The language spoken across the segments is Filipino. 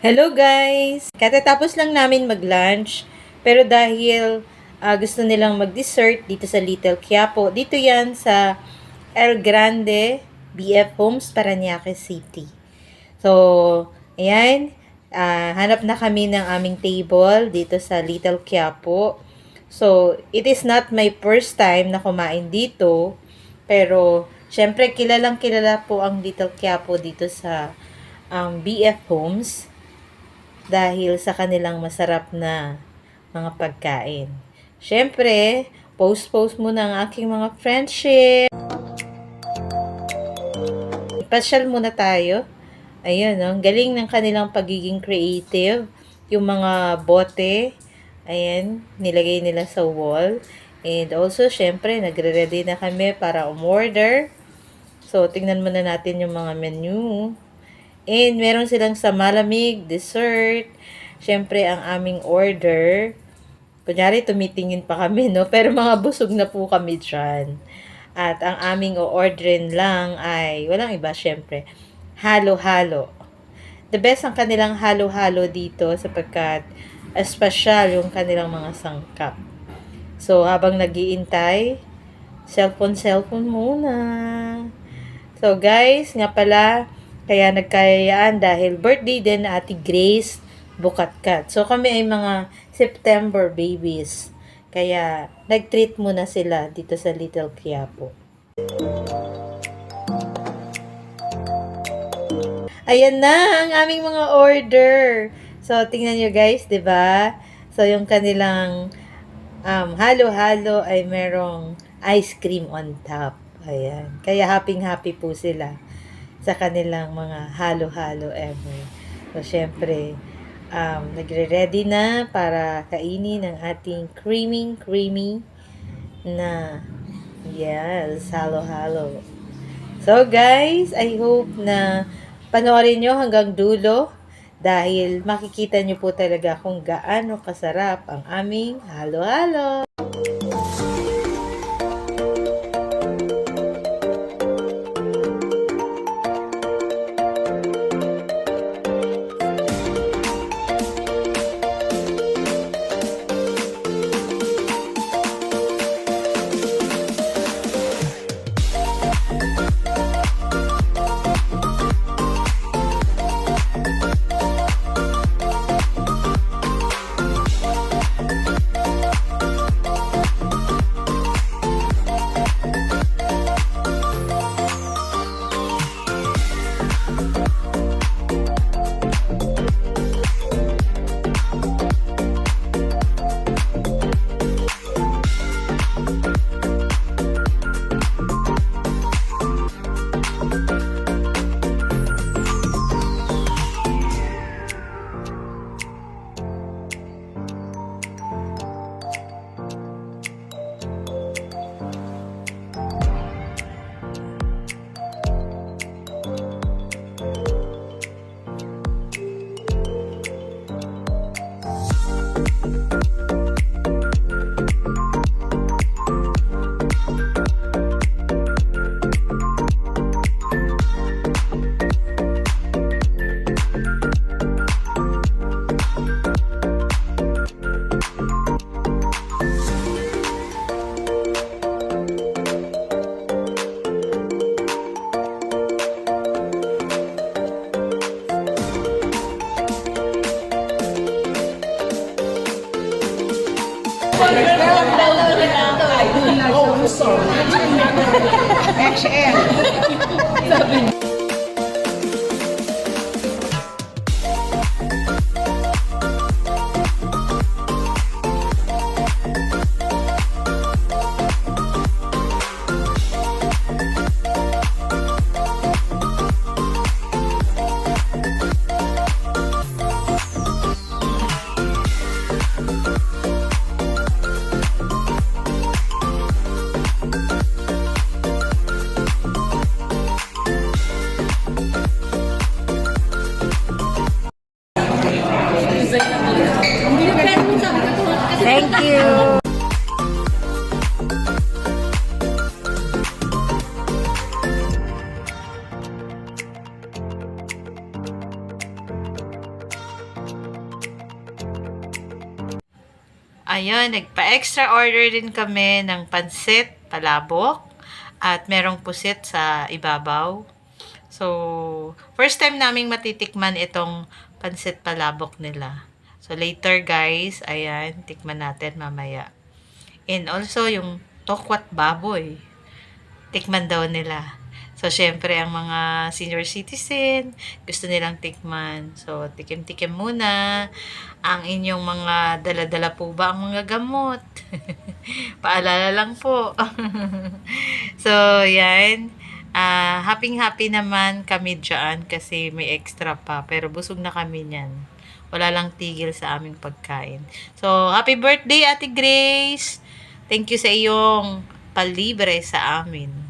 Hello guys! Katatapos lang namin mag-lunch, pero dahil gusto nilang mag-dessert dito sa Little Quiapo, dito yan sa El Grande BF Homes, Parañaque City. So, ayan, hanap na kami ng aming table dito sa Little Quiapo. So, it is not my first time na kumain dito, pero syempre kilalang kilala po ang Little Quiapo dito sa BF Homes dahil sa kanilang masarap na mga pagkain. Siyempre, post-post muna ang aking mga friendship. Pasyal muna tayo. Ayun, no? Galing ng kanilang pagiging creative. Yung mga bote, ayan, nilagay nila sa wall. And also, syempre, nagre-ready na kami para umorder. So, tingnan muna natin yung mga menu. And meron silang sa malamig, dessert. Siyempre, ang aming order. Kunyari, tumitingin pa kami, no? Pero mga busog na po kami dyan. At ang aming o-orderin lang ay, walang iba, siyempre, halo-halo. The best ang kanilang halo-halo dito sapagkat espesyal yung kanilang mga sangkap. So, habang nag-iintay, cellphone muna. So, guys, nga pala, kaya nagkayayaan dahil birthday din na Ate Grace Bukatkat. So, kami ay mga September babies. Kaya, nag-treat muna sila dito sa Little Quiapo. Ayan na ang aming mga order. So, tingnan nyo guys, 'di ba? So, yung kanilang halo-halo ay merong ice cream on top. Ayan. Kaya happy-happy po sila sa kanilang mga halo-halo ever. So, syempre, nagre-ready na para kainin ang ating creamy na, yes, halo-halo. So, guys, I hope na panoorin nyo hanggang dulo dahil makikita nyo po talaga kung gaano kasarap ang aming halo-halo. Ayun, nagpa-extra order din kami ng pansit, palabok, at merong pusit sa ibabaw. So, first time naming matitikman itong pansit palabok nila. So, later guys, ayan, tikman natin mamaya. And also, yung tokwat baboy, tikman daw nila. So, syempre, ang mga senior citizen, gusto nilang tikman. So, tikim-tikim muna. Ang inyong mga dala-dala po ba ang mga gamot? Paalala lang po. So, yan. Happy-happy naman kami dyan kasi may extra pa. Pero busog na kami niyan. Wala lang tigil sa aming pagkain. So, happy birthday, Ate Grace! Thank you sa iyong palibre sa amin.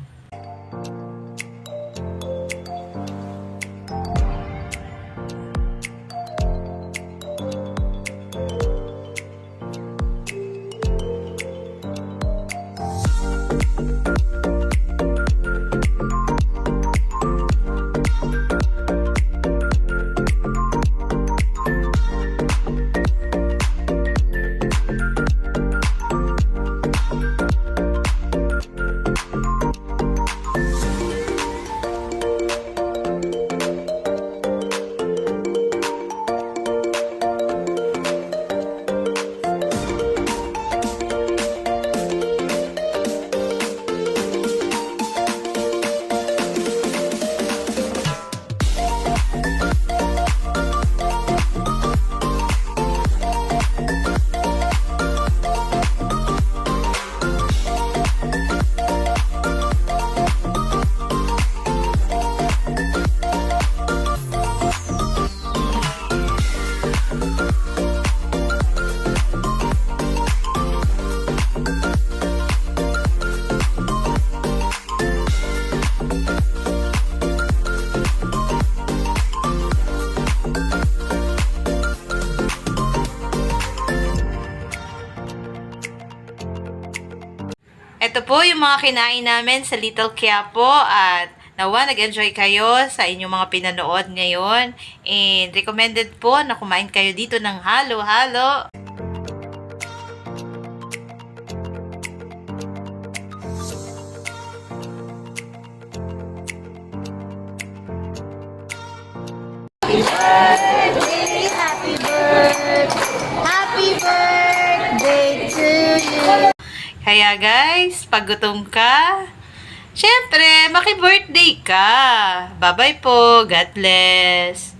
Ito po yung mga kinain namin sa Little Quiapo at nawa nag-enjoy kayo sa inyong mga pinanood ngayon and recommended po na kumain kayo dito ng halo-halo. Happy birthday to you. Kaya guys, pag gutom ka, syempre, maki-birthday ka. Bye-bye po. God bless.